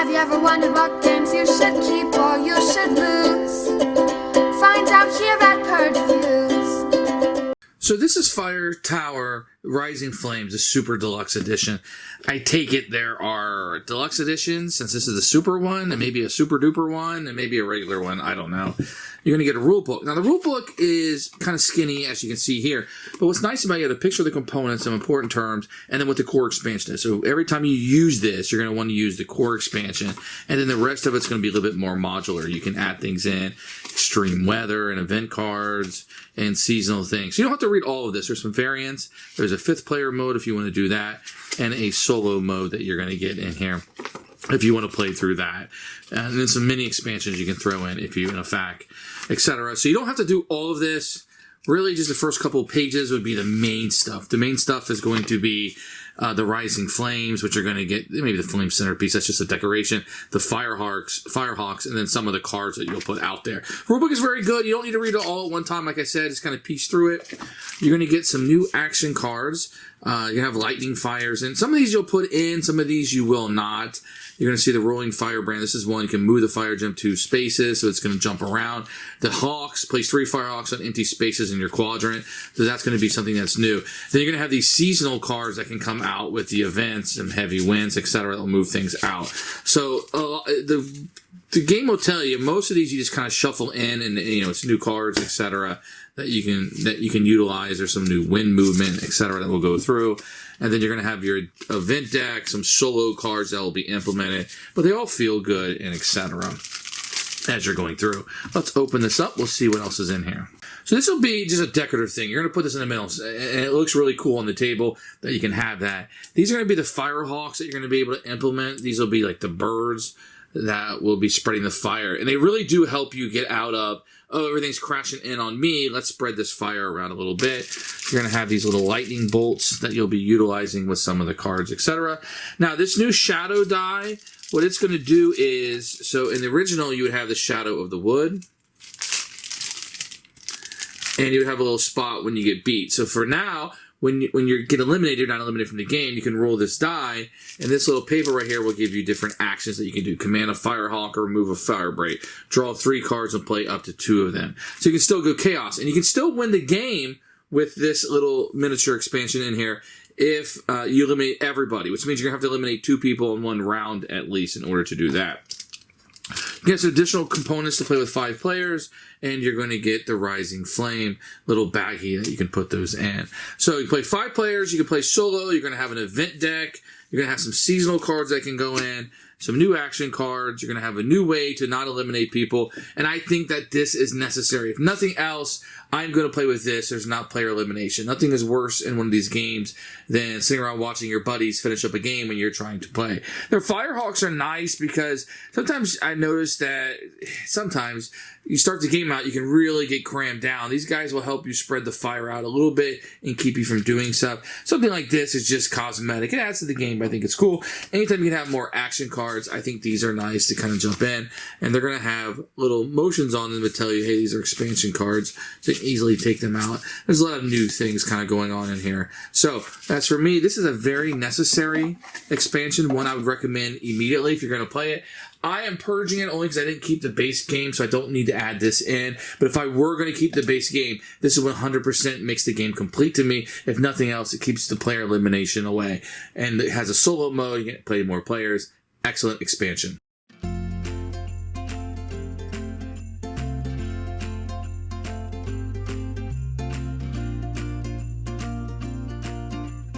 Have you ever wondered what games you should keep or you should lose? Find out here at Purge Reviews. So this is Fire Tower Rising Flames, the Super Deluxe Edition. I take it there are deluxe editions, since this is the super one, and maybe a super duper one, and maybe a regular one. I don't know. You're going to get a rule book. Now, the rule book is kind of skinny, as you can see here. But what's nice about it, you have a picture of the components, some important terms, and then what the core expansion is. So every time you use this, you're going to want to use the core expansion. And then the rest of it's going to be a little bit more modular. You can add things in, extreme weather and event cards and seasonal things. So you don't have to read all of this. There's some variants. There's a 5th player mode if you want to do that, and a solo mode that you're going to get in here if you want to play through that. And then some mini expansions you can throw in if you in a FAQ, etc. So you don't have to do all of this. Really, just the first couple of pages would be the main stuff. The main stuff is going to be the Rising Flames, which are going to get maybe the Flame Centerpiece. That's just a decoration. The Firehawks, and then some of the cards that you'll put out there. Rulebook is very good. You don't need to read it all at one time. Like I said, just kind of piece through it. You're going to get some new action cards. You have lightning fires, and some of these you'll put in, some of these you will not. You're going to see the rolling firebrand. This is one you can move the fire gem to spaces, so it's going to jump around. The Hawks, place 3 Firehawks on empty spaces in your quadrant, so that's going to be something that's new. Then you're going to have these seasonal cards that can come out with the events and heavy winds, etc. that will move things out. So the game will tell you most of these you just kind of shuffle in, and it's new cards, etc. that you can utilize. There's some new wind movement, etc. that will go through. And then you're going to have your event deck, some solo cards that will be implemented, but they all feel good and etc. as you're going through. Let's open this up. We'll see what else is in here. So this will be just a decorative thing. You're going to put this in the middle, and it looks really cool on the table that you can have that. These are going to be the Firehawks that you're going to be able to implement. These will be like the birds that will be spreading the fire. And they really do help you get out of, oh, everything's crashing in on me. Let's spread this fire around a little bit. You're going to have these little lightning bolts that you'll be utilizing with some of the cards, etc. Now, this new shadow die, what it's going to do is, so in the original, you would have the shadow of the wood. And you would have a little spot when you get beat. So for now, when you get eliminated, you're not eliminated from the game, you can roll this die, and this little paper right here will give you different actions that you can do. Command a Firehawk or remove a Firebright. Draw 3 cards and play up to 2 of them. So you can still go Chaos, and you can still win the game with this little miniature expansion in here if you eliminate everybody, which means you're going to have to eliminate 2 people in 1 round at least in order to do that. You get some additional components to play with 5 players, and you're going to get the Rising Flame little baggie that you can put those in. So you play 5 players, you can play solo, you're going to have an event deck, you're going to have some seasonal cards that can go in, some new action cards, you're going to have a new way to not eliminate people, and I think that this is necessary. If nothing else, I'm going to play with this. There's not player elimination. Nothing is worse in one of these games than sitting around watching your buddies finish up a game when you're trying to play. Their Firehawks are nice because sometimes I notice that sometimes you start the game out, you can really get crammed down. These guys will help you spread the fire out a little bit and keep you from doing stuff. Something like this is just cosmetic. It adds to the game, but I think it's cool. Anytime you can have more action cards, I think these are nice to kind of jump in. And they're going to have little motions on them to tell you, hey, these are expansion cards. So you can easily take them out. There's a lot of new things kind of going on in here. So as for me, this is a very necessary expansion, one I would recommend immediately if you're going to play it. I am purging it only because I didn't keep the base game, so I don't need to add this in. But if I were going to keep the base game, this is 100% makes the game complete to me. If nothing else, it keeps the player elimination away. And it has a solo mode. You can play more players. Excellent expansion.